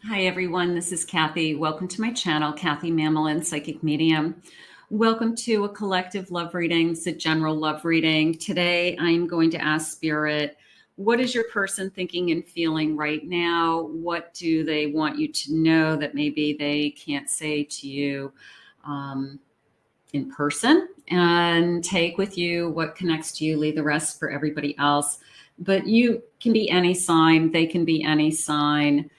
Hi, everyone. This is Kathy. Welcome to my channel, Kathy Mamelin, Psychic Medium. Welcome to a collective love reading. It's a general love reading. Today, I'm going to ask Spirit, what is your person thinking and feeling right now? What do they want you to know that maybe they can't say to you in person? And take with you what connects to you, leave the rest for everybody else. But you can be any sign. They can be any sign.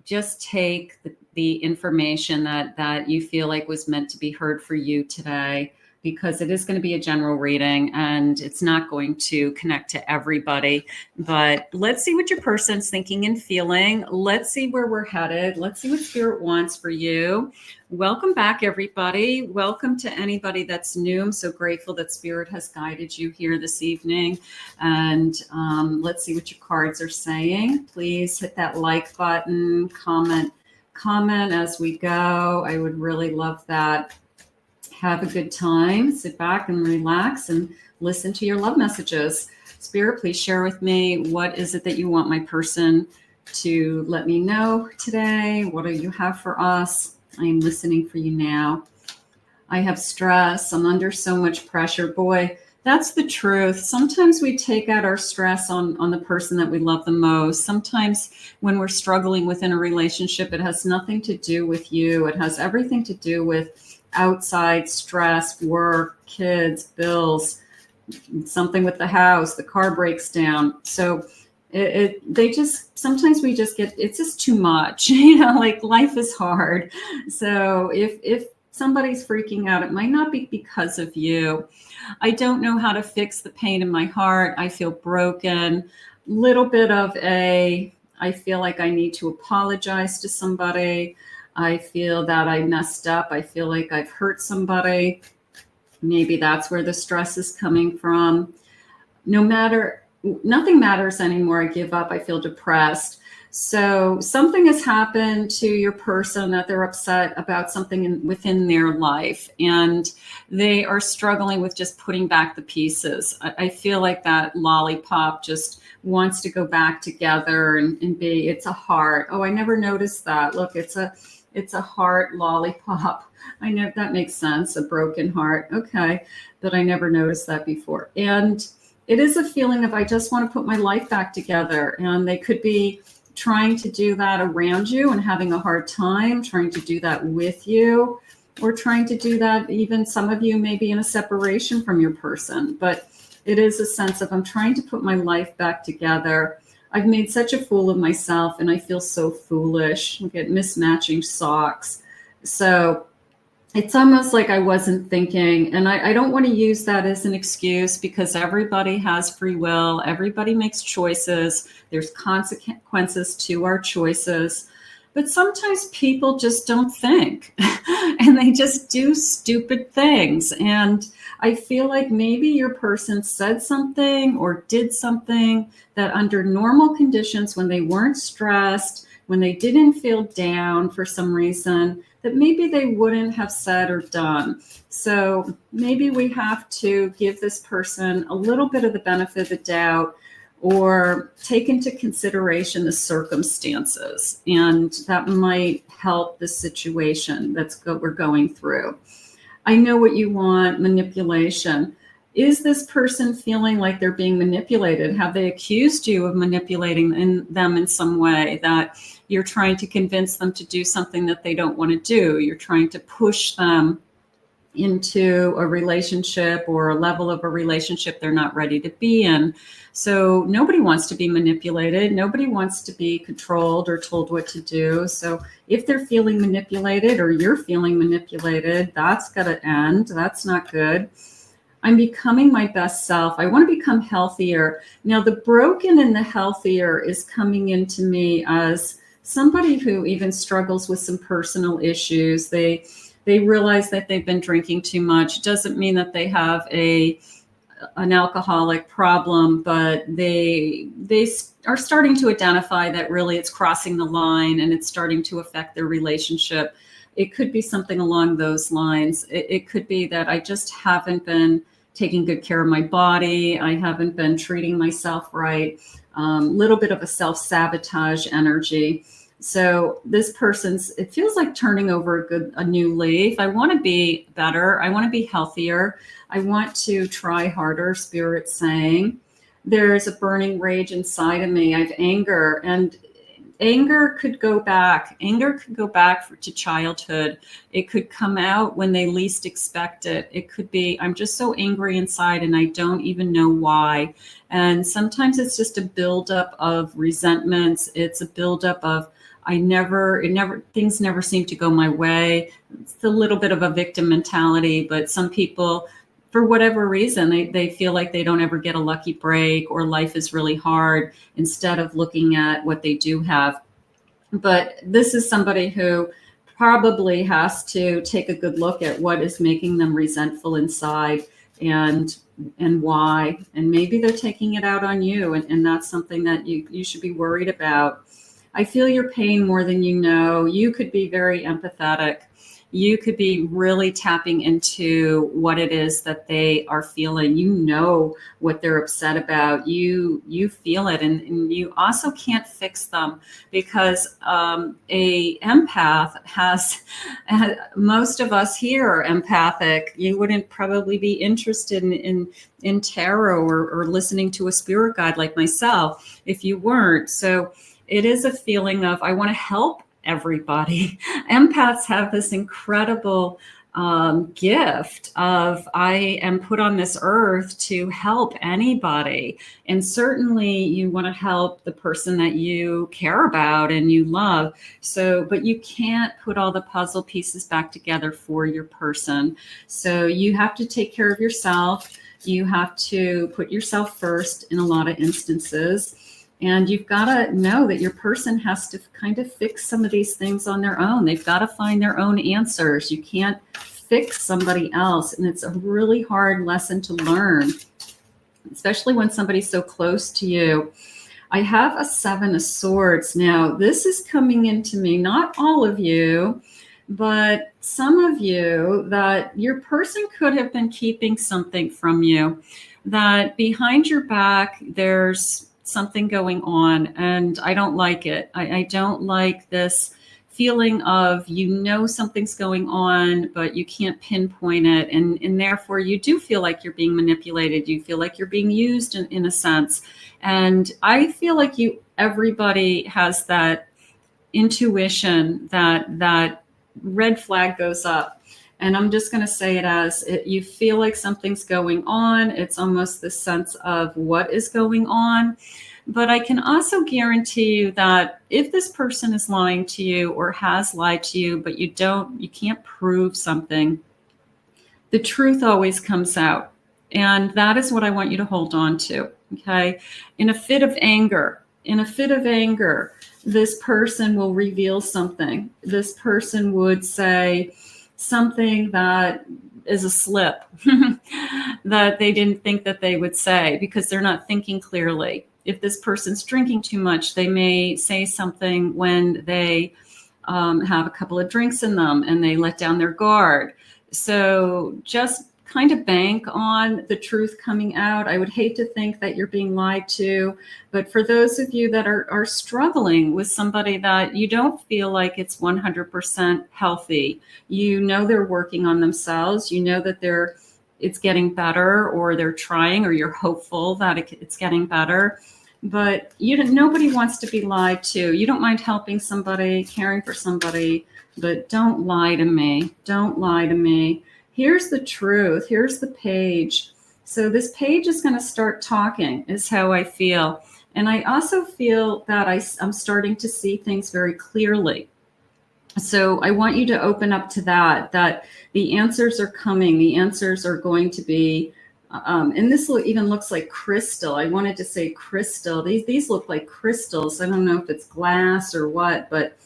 Just take the information that you feel like was meant to be heard for you today, because it is going to be a general reading and it's not going to connect to everybody. But let's see what your person's thinking and feeling. Let's see where we're headed. Let's see what Spirit wants for you. Welcome back, everybody. Welcome to anybody that's new. I'm so grateful that Spirit has guided you here this evening. And let's see what your cards are saying. Please hit that like button, comment as we go. I would really love that. Have a good time. Sit back and relax and listen to your love messages. Spirit, please share with me, what is it that you want my person to let me know today? What do you have for us? I am listening for you now. I have stress. I'm under so much pressure. Boy, that's the truth. Sometimes we take out our stress on the person that we love the most. Sometimes when we're struggling within a relationship, it has nothing to do with you. It has everything to do with outside stress, work, kids, bills, something with the house, the car breaks down. So sometimes we just get, it's just too much, like life is hard. So if somebody's freaking out, it might not be because of you. I don't know how to fix the pain in my heart. I feel broken. Little bit of I feel like I need to apologize to somebody. I feel that I messed up. I feel like I've hurt somebody. Maybe that's where the stress is coming from. Nothing matters anymore. I give up. I feel depressed. So something has happened to your person that they're upset about something within their life, and they are struggling with just putting back the pieces. I feel like that lollipop just wants to go back together and be, it's a heart. Oh, I never noticed that. Look, it's a heart lollipop. I know that makes sense. A broken heart. Okay. But I never noticed that before. And it is a feeling of, I just want to put my life back together. And they could be trying to do that around you and having a hard time, trying to do that with you, or trying to do that, even some of you may be in a separation from your person. But it is a sense of, I'm trying to put my life back together. I've made such a fool of myself and I feel so foolish. I get mismatching socks. So it's almost like I wasn't thinking, and I don't want to use that as an excuse, because everybody has free will. Everybody makes choices. There's consequences to our choices. But sometimes people just don't think and they just do stupid things. And I feel like maybe your person said something or did something that under normal conditions, when they weren't stressed, when they didn't feel down for some reason, that maybe they wouldn't have said or done. So maybe we have to give this person a little bit of the benefit of the doubt, or take into consideration the circumstances, and that might help the situation we're going through. I know what you want, manipulation. Is this person feeling like they're being manipulated? Have they accused you of manipulating them in some way, that you're trying to convince them to do something that they don't want to do? You're trying to push them into a relationship or a level of a relationship they're not ready to be in. So nobody wants to be manipulated. Nobody wants to be controlled or told what to do. So if they're feeling manipulated, or you're feeling manipulated, that's got to end. That's not good. I'm becoming my best self. I want to become healthier. Now, the broken and the healthier is coming into me as somebody who even struggles with some personal issues. They realize that they've been drinking too much. It doesn't mean that they have an alcoholic problem, but they are starting to identify that really it's crossing the line and it's starting to affect their relationship. It could be something along those lines. It could be that I just haven't been taking good care of my body. I haven't been treating myself right. Little bit of a self-sabotage energy. So this it feels like turning over a new leaf. I want to be better. I want to be healthier. I want to try harder, Spirit's saying. There's a burning rage inside of me. I have anger, and anger could go back. Anger could go back to childhood. It could come out when they least expect it. It could be, I'm just so angry inside and I don't even know why. And sometimes it's just a buildup of resentments. It's a buildup of, things never seem to go my way. It's a little bit of a victim mentality, but some people, for whatever reason, they feel like they don't ever get a lucky break, or life is really hard, instead of looking at what they do have. But this is somebody who probably has to take a good look at what is making them resentful inside, and why. And maybe they're taking it out on you, and that's something that you should be worried about. I feel your pain more than you know. You could be very empathetic. You could be really tapping into what it is that they are feeling. You know what they're upset about. You feel it, and you also can't fix them, because a empath has, most of us here are empathic. You wouldn't probably be interested in tarot or listening to a spirit guide like myself if you weren't. So it is a feeling of, I want to help everybody. Empaths have this incredible gift of, I am put on this earth to help anybody. And certainly you want to help the person that you care about and you love. So, but you can't put all the puzzle pieces back together for your person. So you have to take care of yourself. You have to put yourself first in a lot of instances. And you've got to know that your person has to kind of fix some of these things on their own. They've got to find their own answers. You can't fix somebody else. And it's a really hard lesson to learn, especially when somebody's so close to you. I have a 7 of Swords. Now, this is coming into me, not all of you, but some of you, that your person could have been keeping something from you, that behind your back, there's something going on, and I don't like it. I don't like this feeling of, something's going on, but you can't pinpoint it. And therefore you do feel like you're being manipulated. You feel like you're being used in a sense. And I feel like everybody has that intuition, that red flag goes up. And I'm just going to say it as you feel like something's going on. It's almost the sense of what is going on. But I can also guarantee you that if this person is lying to you or has lied to you, but you can't prove something, the truth always comes out. And that is what I want you to hold on to. Okay. In a fit of anger, this person will reveal something. This person would say something that is a slip that they didn't think that they would say, because they're not thinking clearly. If this person's drinking too much, they may say something when they have a couple of drinks in them and they let down their guard. So just kind of bank on the truth coming out. I would hate to think that you're being lied to, but for those of you that are struggling with somebody that you don't feel like it's 100% healthy, they're working on themselves, that it's getting better, or they're trying, or you're hopeful that it's getting better. But nobody wants to be lied to. You don't mind helping somebody, caring for somebody, but don't lie to me. Don't lie to me. Here's the truth. Here's the page. So this page is going to start talking, is how I feel. And I also feel that I'm starting to see things very clearly. So I want you to open up to that the answers are coming. The answers are going to be, and this even looks like crystal. I wanted to say crystal. These look like crystals. I don't know if it's glass or what, but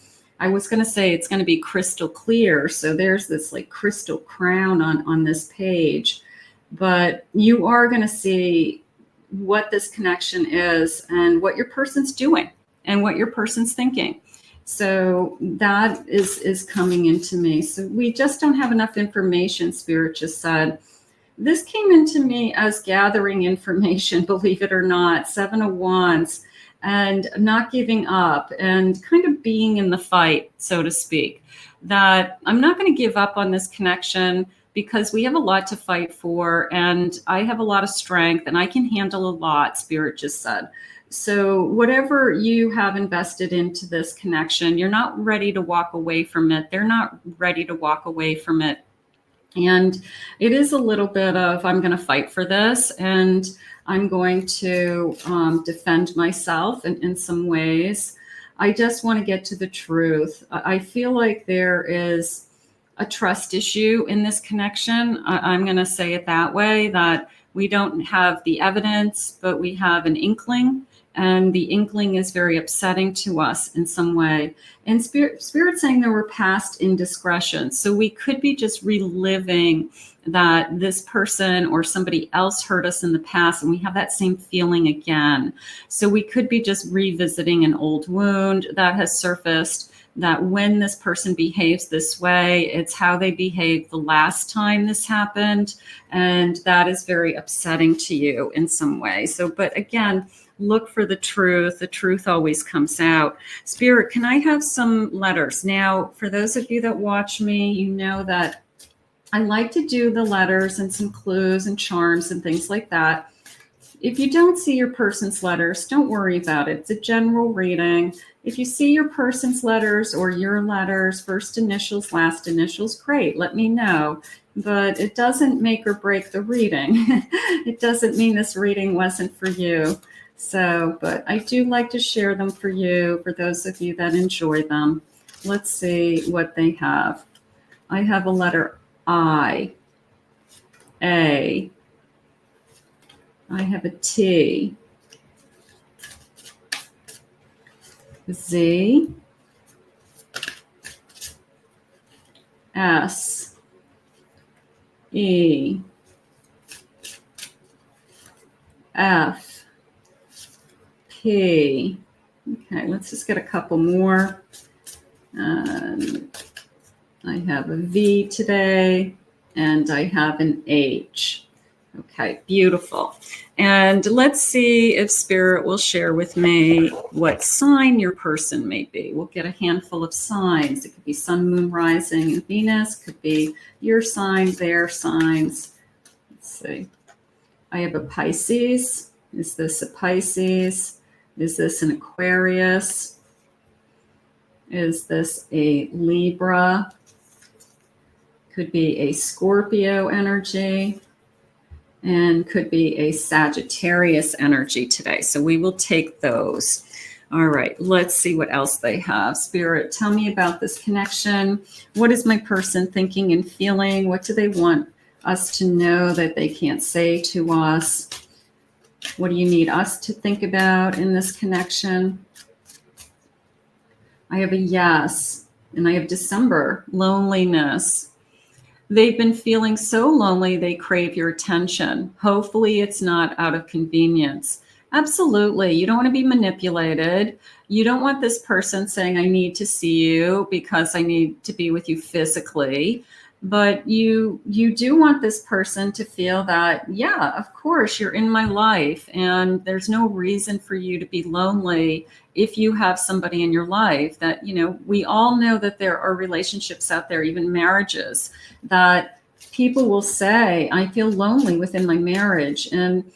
I was going to say it's going to be crystal clear. So there's this like crystal crown on this page. But you are going to see what this connection is and what your person's doing and what your person's thinking. So that is coming into me. So we just don't have enough information, Spirit just said. This came into me as gathering information, believe it or not. 7 of Wands. and not giving up and kind of being in the fight, so to speak. That I'm not going to give up on this connection because we have a lot to fight for, and I have a lot of strength and I can handle a lot, Spirit just said. So whatever you have invested into this connection, you're not ready to walk away from it. They're not ready to walk away from it. And it is a little bit of, I'm going to fight for this, and I'm going to defend myself in some ways. I just want to get to the truth. I feel like there is a trust issue in this connection. I'm going to say it that way, that we don't have the evidence, but we have an inkling. And the inkling is very upsetting to us in some way. And Spirit saying there were past indiscretions. So we could be just reliving that this person or somebody else hurt us in the past, and we have that same feeling again. So we could be just revisiting an old wound that has surfaced, that when this person behaves this way, it's how they behaved the last time this happened. And that is very upsetting to you in some way. So, but again, look for the truth. The truth always comes out. Spirit, can I have some letters? Now, for those of you that watch me, you know that I like to do the letters and some clues and charms and things like that. If you don't see your person's letters, don't worry about it. It's a general reading. If you see your person's letters or your letters, first initials, last initials, great, let me know. But it doesn't make or break the reading. It doesn't mean this reading wasn't for you. So, but I do like to share them for you, for those of you that enjoy them. Let's see what they have. I have a letter I, A. I have a T, Z, S, E, F, P. Okay, let's just get a couple more. I have a V today, and I have an H. Okay, beautiful. And let's see if Spirit will share with me what sign your person may be. We'll get a handful of signs. It could be Sun, Moon, Rising, and Venus. Could be your sign, their signs. Let's see. I have a Pisces. Is this a Pisces? Is this an Aquarius? Is this a Libra? Could be a Scorpio energy. And could be a Sagittarius energy today. So we will take those. All right, let's see what else they have. Spirit, tell me about this connection. What is my person thinking and feeling? What do they want us to know that they can't say to us? What do you need us to think about in this connection? I have a yes, and I have December, loneliness. They've been feeling so lonely, they crave your attention. Hopefully it's not out of convenience. Absolutely. You don't want to be manipulated. You don't want this person saying, I need to see you because I need to be with you physically. But you do want this person to feel that, yeah, of course, you're in my life. And there's no reason for you to be lonely if you have somebody in your life that, you know, we all know that there are relationships out there, even marriages, that people will say, I feel lonely within my marriage. And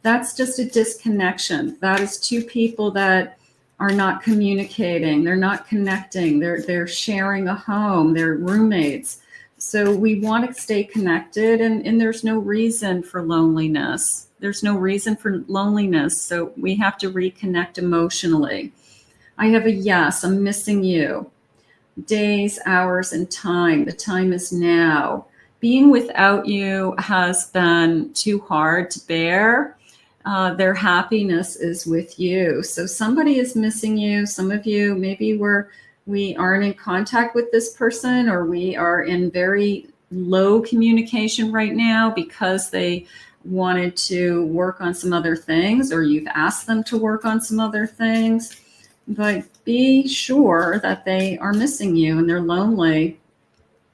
that's just a disconnection. That is two people that are not communicating. They're not connecting. They're sharing a home. They're roommates. So we want to stay connected, and there's no reason for loneliness. There's no reason for loneliness. So we have to reconnect emotionally. I have a yes, I'm missing you. Days, hours, and time. The time is now. Being without you has been too hard to bear. Their happiness is with you. So somebody is missing you. Some of you, maybe we aren't in contact with this person, or we are in very low communication right now because they wanted to work on some other things, or you've asked them to work on some other things. But be sure that they are missing you and they're lonely.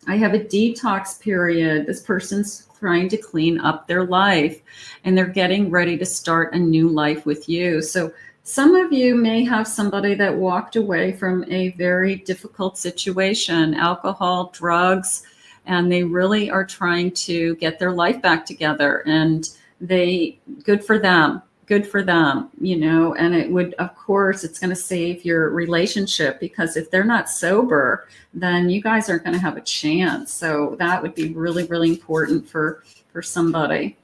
I have a detox period. This person's trying to clean up their life, and they're getting ready to start a new life with you. So Some of you may have somebody that walked away from a very difficult situation, alcohol, drugs, and they really are trying to get their life back together. And good for them, and it would, of course, it's going to save your relationship, because if they're not sober, then you guys aren't going to have a chance. So that would be really, really important for somebody.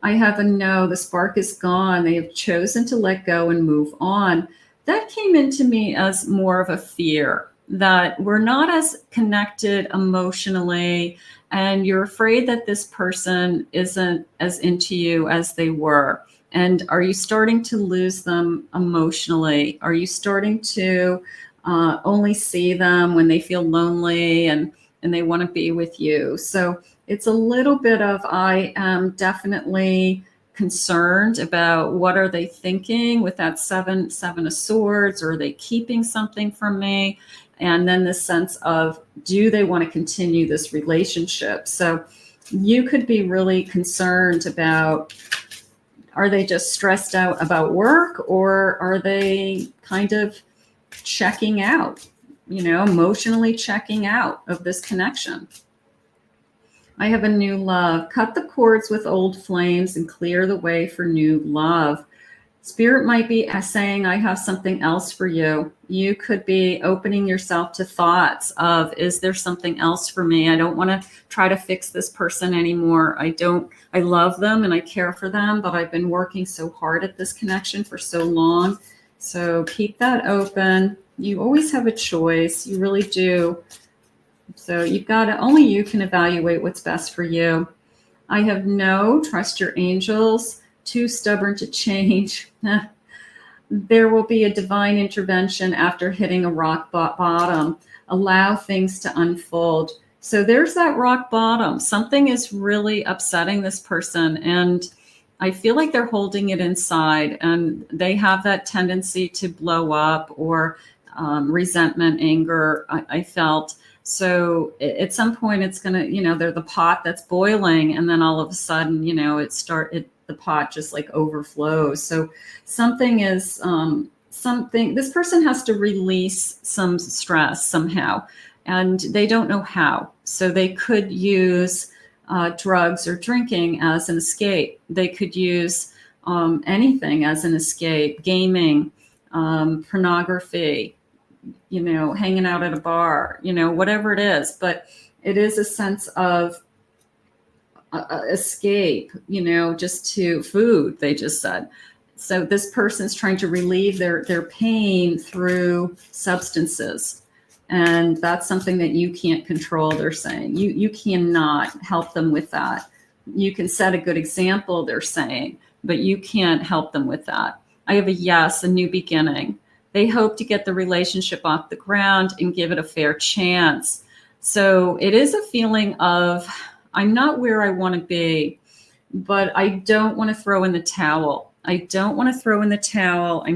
I have a no, the spark is gone. They have chosen to let go and move on. That came into me as more of a fear that we're not as connected emotionally, and you're afraid that this person isn't as into you as they were. And are you starting to lose them emotionally? Are you starting to only see them when they feel lonely and they want to be with you? So it's a little bit of, I am definitely concerned about what are they thinking with that seven of swords, or are they keeping something from me? And then the sense of, do they want to continue this relationship? So you could be really concerned about, are they just stressed out about work, or are they kind of checking out, emotionally checking out of this connection? I have a new love. Cut the cords with old flames and clear the way for new love. Spirit might be saying, I have something else for you. You could be opening yourself to thoughts of, is there something else for me? I don't want to try to fix this person anymore. I love them and I care for them, but I've been working so hard at this connection for so long. So keep that open. You always have a choice. You really do. So only you can evaluate what's best for you. I have no, trust your angels, too stubborn to change. There will be a divine intervention after hitting a rock bottom. Allow things to unfold. So there's that rock bottom. Something is really upsetting this person, and I feel like they're holding it inside, and they have that tendency to blow up, or resentment, anger, I felt. So at some point it's going to, they're the pot that's boiling, and then all of a sudden, the pot just like overflows. So something is, this person has to release some stress somehow, and they don't know how. So they could use drugs or drinking as an escape. They could use anything as an escape, gaming, pornography, hanging out at a bar, whatever it is. But it is a sense of escape, just to food, they just said. So this person's trying to relieve their pain through substances. And that's something that you can't control, they're saying. You cannot help them with that. You can set a good example, they're saying, but you can't help them with that. I have a yes, a new beginning. They hope to get the relationship off the ground and give it a fair chance. So it is a feeling of, I'm not where I want to be, but I don't want to throw in the towel. I'm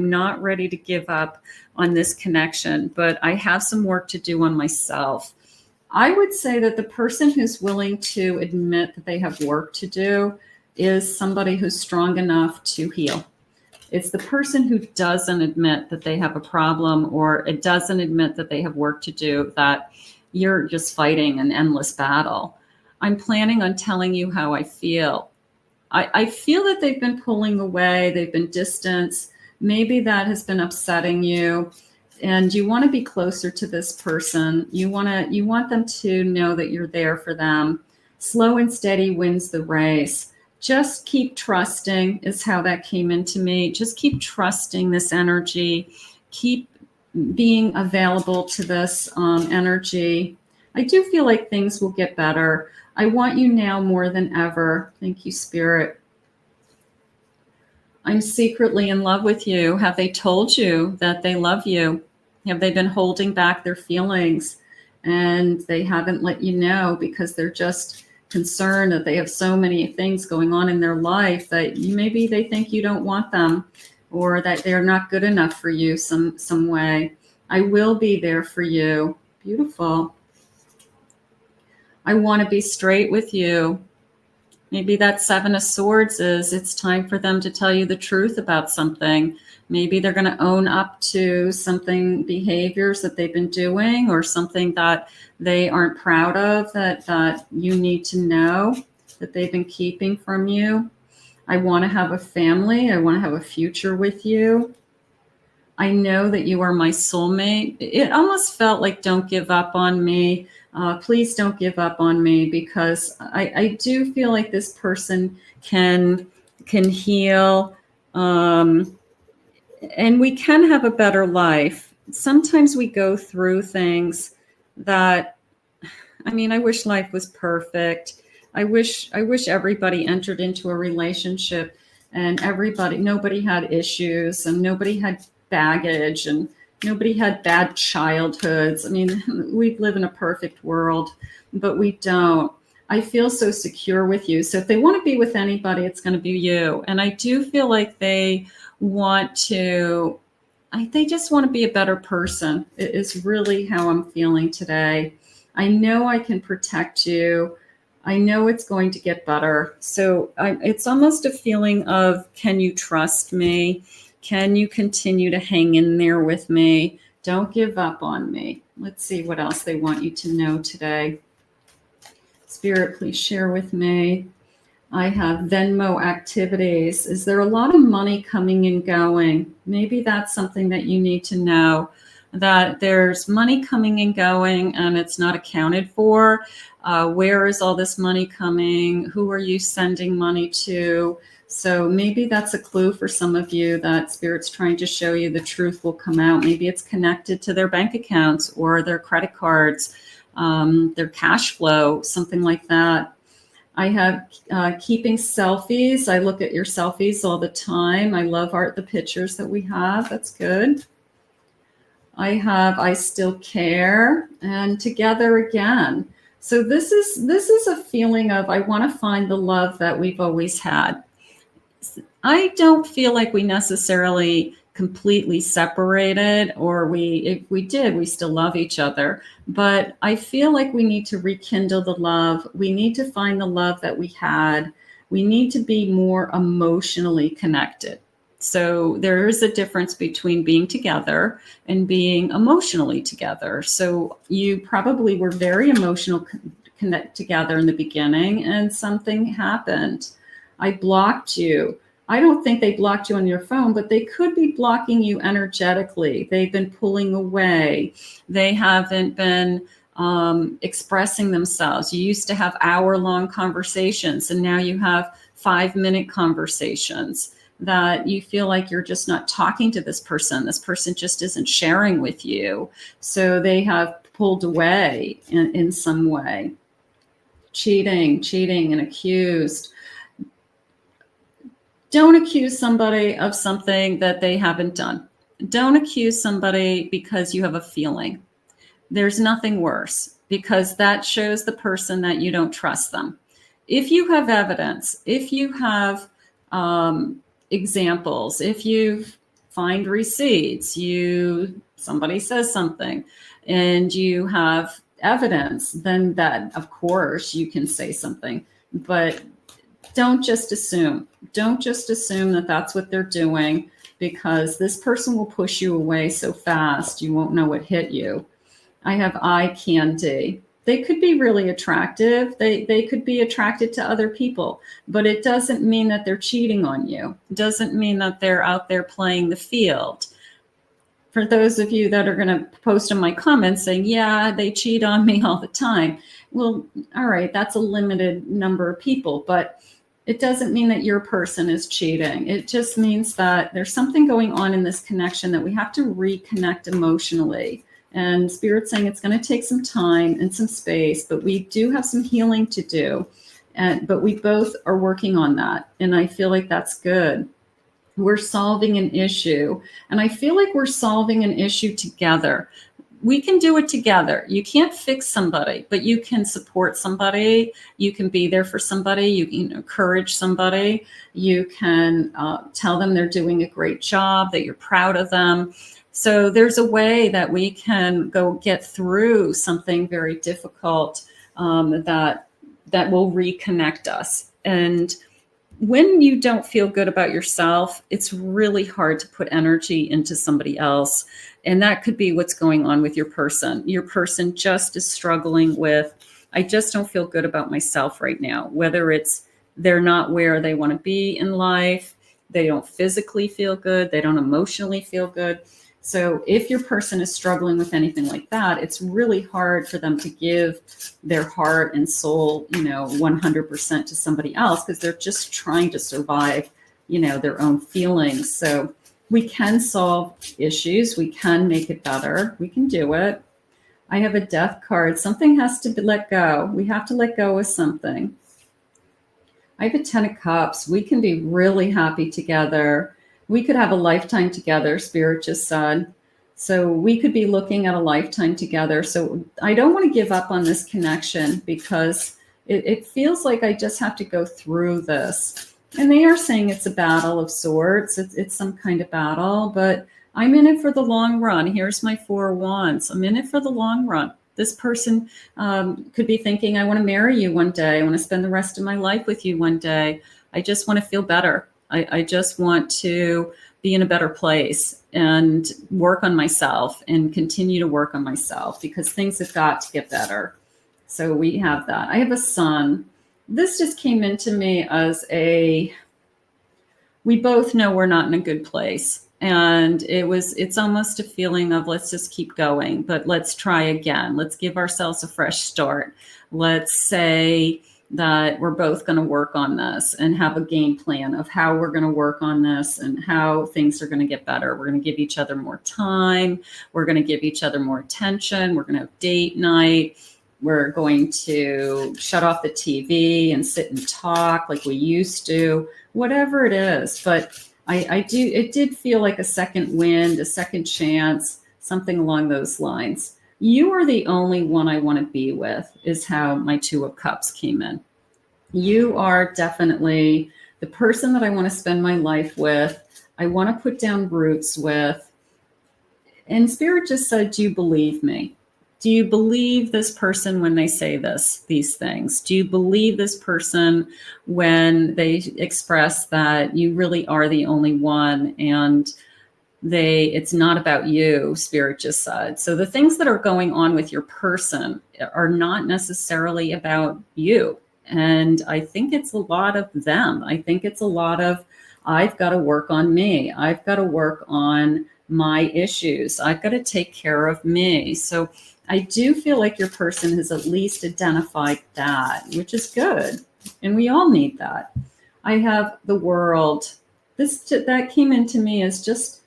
not ready to give up on this connection, but I have some work to do on myself. I would say that the person who's willing to admit that they have work to do is somebody who's strong enough to heal. It's the person who doesn't admit that they have a problem, or it doesn't admit that they have work to do, that you're just fighting an endless battle. I'm planning on telling you how I feel. I feel that they've been pulling away. They've been distant. Maybe that has been upsetting you, and you want to be closer to this person. You want them to know that you're there for them. Slow and steady wins the race. Just keep trusting is how that came into me. Just keep trusting this energy. Keep being available to this energy. I do feel like things will get better. I want you now more than ever. Thank you, Spirit. I'm secretly in love with you. Have they told you that they love you? Have they been holding back their feelings, and they haven't let you know because they're just concerned that they have so many things going on in their life that maybe they think you don't want them, or that they're not good enough for you some way. I will be there for you. Beautiful. I want to be straight with you. Maybe that Seven of Swords is it's time for them to tell you the truth about something. Maybe they're going to own up to something, behaviors that they've been doing or something that they aren't proud of that you need to know that they've been keeping from you. I want to have a family. I want to have a future with you. I know that you are my soulmate. It almost felt like don't give up on me. Please don't give up on me, because I do feel like this person can heal, and we can have a better life. Sometimes we go through things that, I mean, I wish life was perfect. I wish everybody entered into a relationship and nobody had issues and nobody had baggage and nobody had bad childhoods. I mean, we live in a perfect world, but we don't. I feel so secure with you. So if they want to be with anybody, it's going to be you. And I do feel like they just want to be a better person. It is really how I'm feeling today. I know I can protect you. I know it's going to get better. So it's almost a feeling of, can you trust me? Can you continue to hang in there with me? Don't give up on me. Let's see what else they want you to know today. Spirit, please share with me. I have Venmo activities. Is there a lot of money coming and going? Maybe that's something that you need to know, that there's money coming and going and it's not accounted for. Where is all this money coming? Who are you sending money to? So maybe that's a clue for some of you that Spirit's trying to show you the truth will come out. Maybe it's connected to their bank accounts or their credit cards, their cash flow, something like that. I have keeping selfies. I look at your selfies all the time. I love the pictures that we have. That's good. I still care, and together again. So this is a feeling of, I want to find the love that we've always had. I don't feel like we necessarily completely separated, or if we did, we still love each other. But I feel like we need to rekindle the love. We need to find the love that we had. We need to be more emotionally connected. So there is a difference between being together and being emotionally together. So you probably were very emotional connect together in the beginning, and something happened. I blocked you. I don't think they blocked you on your phone, but they could be blocking you energetically. They've been pulling away. They haven't been expressing themselves. You used to have hour-long conversations, and now you have 5-minute conversations that you feel like you're just not talking to this person. This person just isn't sharing with you. So they have pulled away in some way. Cheating, and accused. Don't accuse somebody of something that they haven't done. Don't accuse somebody because you have a feeling. There's nothing worse, because that shows the person that you don't trust them. If you have evidence, if you have examples, if you find receipts, somebody says something and you have evidence, then that, of course, you can say something. But don't just assume. Don't just assume that that's what they're doing, because this person will push you away so fast you won't know what hit you. I have eye candy. They could be really attractive. They could be attracted to other people, but it doesn't mean that they're cheating on you. It doesn't mean that they're out there playing the field. For those of you that are going to post in my comments saying, yeah, they cheat on me all the time. Well, all right, that's a limited number of people, but it doesn't mean that your person is cheating. It just means that there's something going on in this connection that we have to reconnect emotionally. And Spirit's saying it's going to take some time and some space, but we do have some healing to do. But we both are working on that. And I feel like that's good. We're solving an issue. And I feel like we're solving an issue together. We can do it together. You can't fix somebody, but you can support somebody. You can be there for somebody. You can encourage somebody. You can tell them they're doing a great job, that you're proud of them. So there's a way that we can go get through something very difficult that will reconnect us. And when you don't feel good about yourself, it's really hard to put energy into somebody else. And that could be what's going on with your person. Your person just is struggling with, I just don't feel good about myself right now, whether it's they're not where they want to be in life, they don't physically feel good, they don't emotionally feel good. So if your person is struggling with anything like that, it's really hard for them to give their heart and soul, 100% to somebody else, because they're just trying to survive, their own feelings. So we can solve issues. We can make it better. We can do it. I have a death card. Something has to be let go. We have to let go of something. I have a 10 of Cups. We can be really happy together. We could have a lifetime together, Spirit just said. So we could be looking at a lifetime together. So I don't want to give up on this connection, because it feels like I just have to go through this. And they are saying it's a battle of sorts. It's some kind of battle, but I'm in it for the long run. Here's my 4 of Wands. I'm in it for the long run. This person could be thinking, I want to marry you one day. I want to spend the rest of my life with you one day. I just want to feel better. I just want to be in a better place and work on myself and continue to work on myself, because things have got to get better. So we have that. I have a Sun. This just came into me as we both know we're not in a good place. And it's almost a feeling of, let's just keep going, but let's try again. Let's give ourselves a fresh start. Let's say that we're both going to work on this and have a game plan of how we're going to work on this and how things are going to get better. We're going to give each other more time. We're going to give each other more attention. We're going to have date night. We're going to shut off the TV and sit and talk like we used to, whatever it is. But it did feel like a second wind, a second chance, something along those lines. You are the only one I want to be with, is how my 2 of Cups came in. You are definitely the person that I want to spend my life with. I want to put down roots with. And Spirit just said, do you believe me? Do you believe this person when they say these things? Do you believe this person when they express that you really are the only one, and it's not about you, Spirit just said. So the things that are going on with your person are not necessarily about you. And I think it's a lot of them. I think it's a lot of, I've got to work on me. I've got to work on my issues. I've got to take care of me. So I do feel like your person has at least identified that, which is good. And we all need that. I have the World. That came into me as just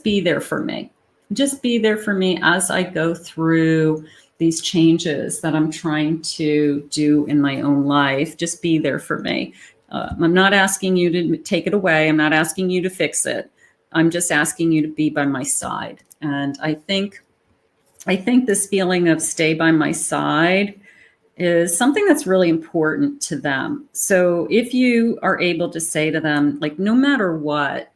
be there for me. Just be there for me as I go through these changes that I'm trying to do in my own life. Just be there for me. I'm not asking you to take it away. I'm not asking you to fix it. I'm just asking you to be by my side. And I think this feeling of stay by my side is something that's really important to them. So if you are able to say to them, like, no matter what,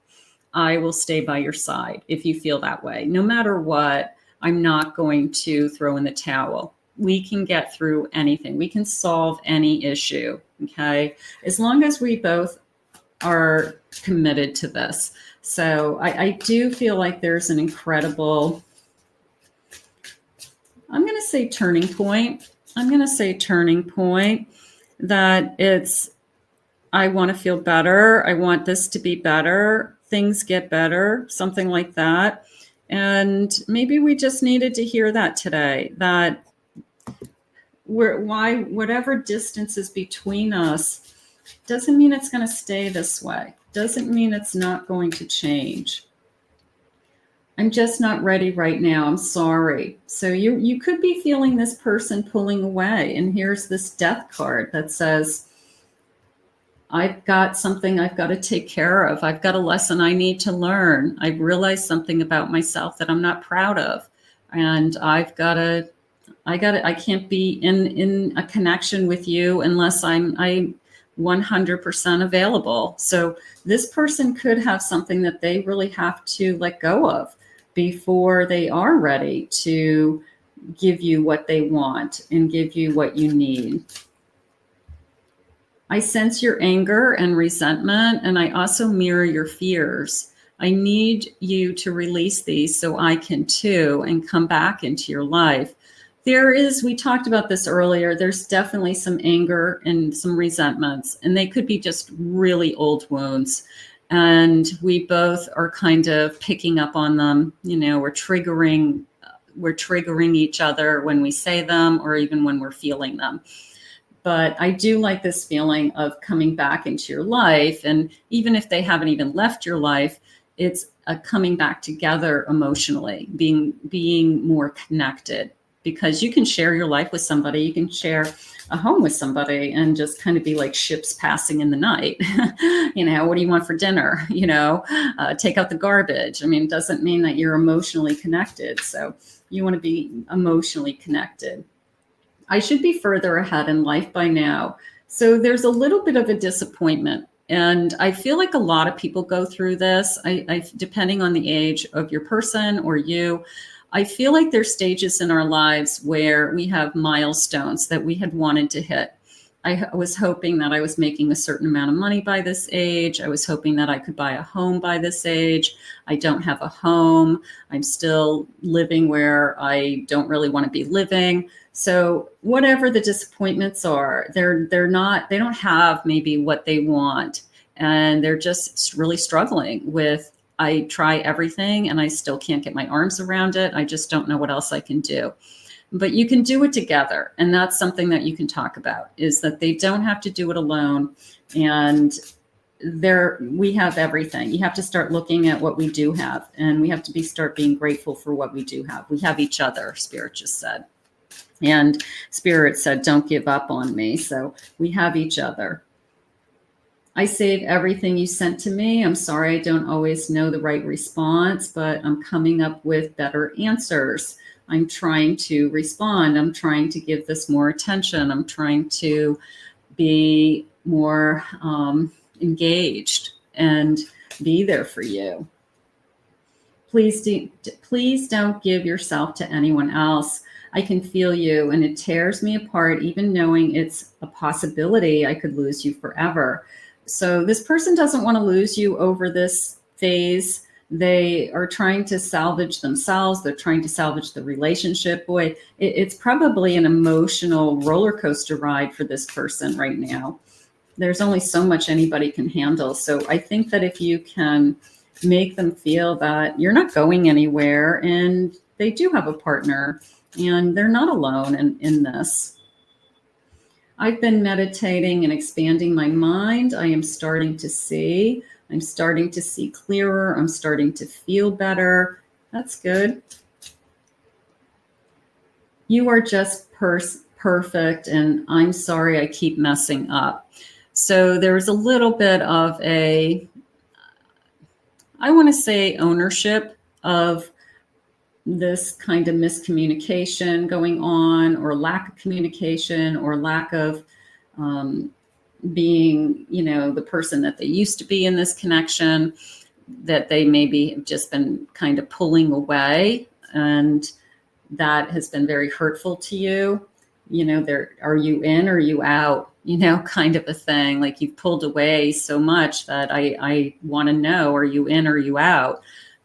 I will stay by your side if you feel that way. No matter what, I'm not going to throw in the towel. We can get through anything. We can solve any issue, okay? As long as we both are committed to this. So I do feel like there's an incredible, I'm going to say turning point. That it's, I want to feel better. I want this to be better. Things get better, something like that. And maybe we just needed to hear that today, that whatever distance is between us doesn't mean it's going to stay this way. Doesn't mean it's not going to change. I'm just not ready right now. I'm sorry. So you could be feeling this person pulling away. And here's this Death card that says, I've got something I've got to take care of. I've got a lesson I need to learn. I've realized something about myself that I'm not proud of. And I can't be in a connection with you unless I'm 100% available. So this person could have something that they really have to let go of before they are ready to give you what they want and give you what you need. I sense your anger and resentment, and I also mirror your fears. I need you to release these so I can too and come back into your life. We talked about this earlier, there's definitely some anger and some resentments, and they could be just really old wounds. And we both are kind of picking up on them. We're triggering each other when we say them or even when we're feeling them. But I do like this feeling of coming back into your life. And even if they haven't even left your life, it's a coming back together emotionally, being more connected, because you can share your life with somebody. You can share a home with somebody and just kind of be like ships passing in the night. What do you want for dinner? Take out the garbage. It doesn't mean that you're emotionally connected. So you want to be emotionally connected. I should be further ahead in life by now. So there's a little bit of a disappointment. And I feel like a lot of people go through this. Depending on the age of your person or you, I feel like there's stages in our lives where we have milestones that we had wanted to hit. I was hoping that I was making a certain amount of money by this age. I was hoping that I could buy a home by this age. I don't have a home. I'm still living where I don't really want to be living. So whatever the disappointments are, they don't have maybe what they want. And they're just really struggling with, I try everything and I still can't get my arms around it. I just don't know what else I can do. But you can do it together. And that's something that you can talk about, is that they don't have to do it alone. And we have everything. You have to start looking at what we do have. And we have to start being grateful for what we do have. We have each other, Spirit just said. And Spirit said, don't give up on me. So we have each other. I save everything you sent to me. I'm sorry I don't always know the right response, but I'm coming up with better answers. I'm trying to respond. I'm trying to give this more attention. I'm trying to be more engaged and be there for you. Please don't give yourself to anyone else. I can feel you and it tears me apart, even knowing it's a possibility I could lose you forever. So this person doesn't want to lose you over this phase. They are trying to salvage themselves. They're trying to salvage the relationship. Boy, it's probably an emotional roller coaster ride for this person right now. There's only so much anybody can handle. So I think that if you can make them feel that you're not going anywhere and they do have a partner and they're not alone in this. I've been meditating and expanding my mind. I'm starting to see clearer. I'm starting to feel better. That's good. You are just perfect, and I'm sorry I keep messing up. So there's a little bit of I want to say, ownership of this kind of miscommunication going on, or lack of communication, or lack of being, the person that they used to be in this connection, that they maybe have just been kind of pulling away, and that has been very hurtful to you. Are you in or are you out? Kind of a thing. Like, you've pulled away so much that I want to know, are you in or are you out?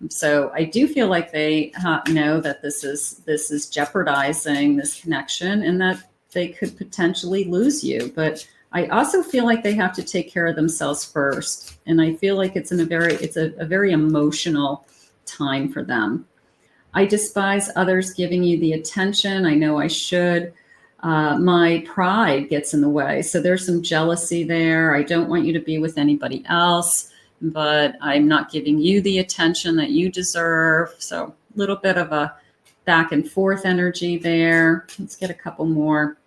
So I do feel like they know that this is jeopardizing this connection, and that they could potentially lose you. But I also feel like they have to take care of themselves first. And I feel like it's a very emotional time for them. I despise others giving you the attention. I know I should. My pride gets in the way. So there's some jealousy there. I don't want you to be with anybody else, but I'm not giving you the attention that you deserve. So a little bit of a back and forth energy there. Let's get a couple more.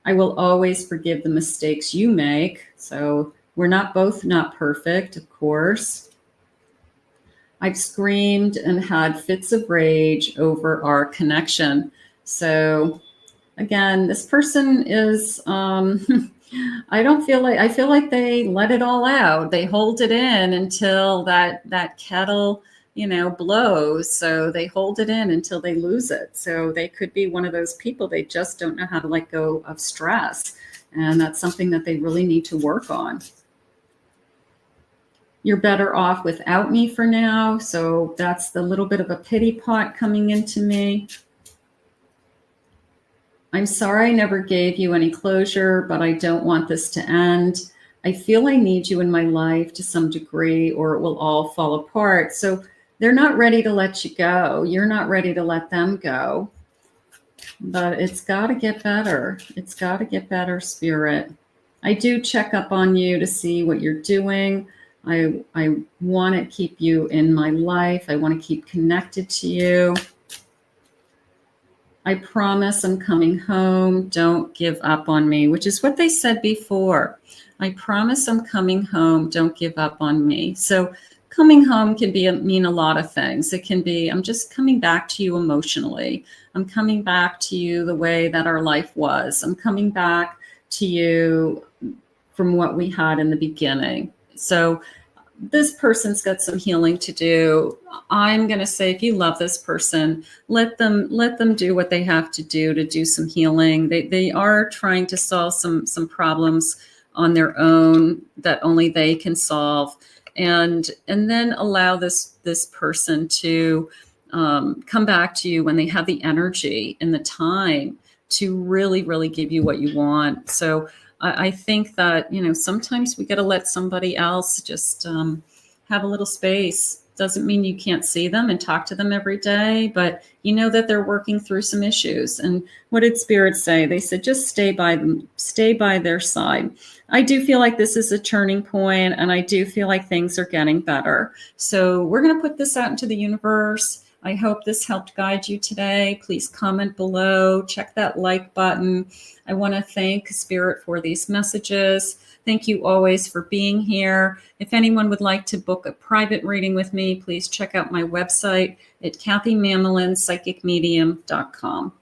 I will always forgive the mistakes you make. So we're not perfect, of course. I've screamed and had fits of rage over our connection. So again, this person is, I feel like they let it all out. They hold it in until that kettle blows. So they hold it in until they lose it. So they could be one of those people, they just don't know how to let go of stress. And that's something that they really need to work on. You're better off without me for now. So that's the little bit of a pity pot coming into me. I'm sorry I never gave you any closure, but I don't want this to end. I feel I need you in my life to some degree, or it will all fall apart. So they're not ready to let you go. You're not ready to let them go. But it's got to get better. It's got to get better, Spirit. I do check up on you to see what you're doing. I want to keep you in my life. I want to keep connected to you. I promise I'm coming home. Don't give up on me, which is what they said before. I promise I'm coming home. Don't give up on me. So coming home can mean a lot of things. It can be, I'm just coming back to you emotionally. I'm coming back to you the way that our life was. I'm coming back to you from what we had in the beginning. So this person's got some healing to do. I'm going to say, if you love this person, let them do what they have to do some healing. They are trying to solve some problems on their own that only they can solve. And then allow this person to come back to you when they have the energy and the time to really, really give you what you want. So I think that, sometimes we got to let somebody else just have a little space. Doesn't mean you can't see them and talk to them every day, but you know that they're working through some issues. And what did Spirit say? They said, just stay by them, stay by their side. I do feel like this is a turning point, and I do feel like things are getting better. So we're going to put this out into the universe. I hope this helped guide you today. Please comment below, check that like button. I want to thank Spirit for these messages. Thank you always for being here. If anyone would like to book a private reading with me, please check out my website at KathyMamolin, psychicmedium.com.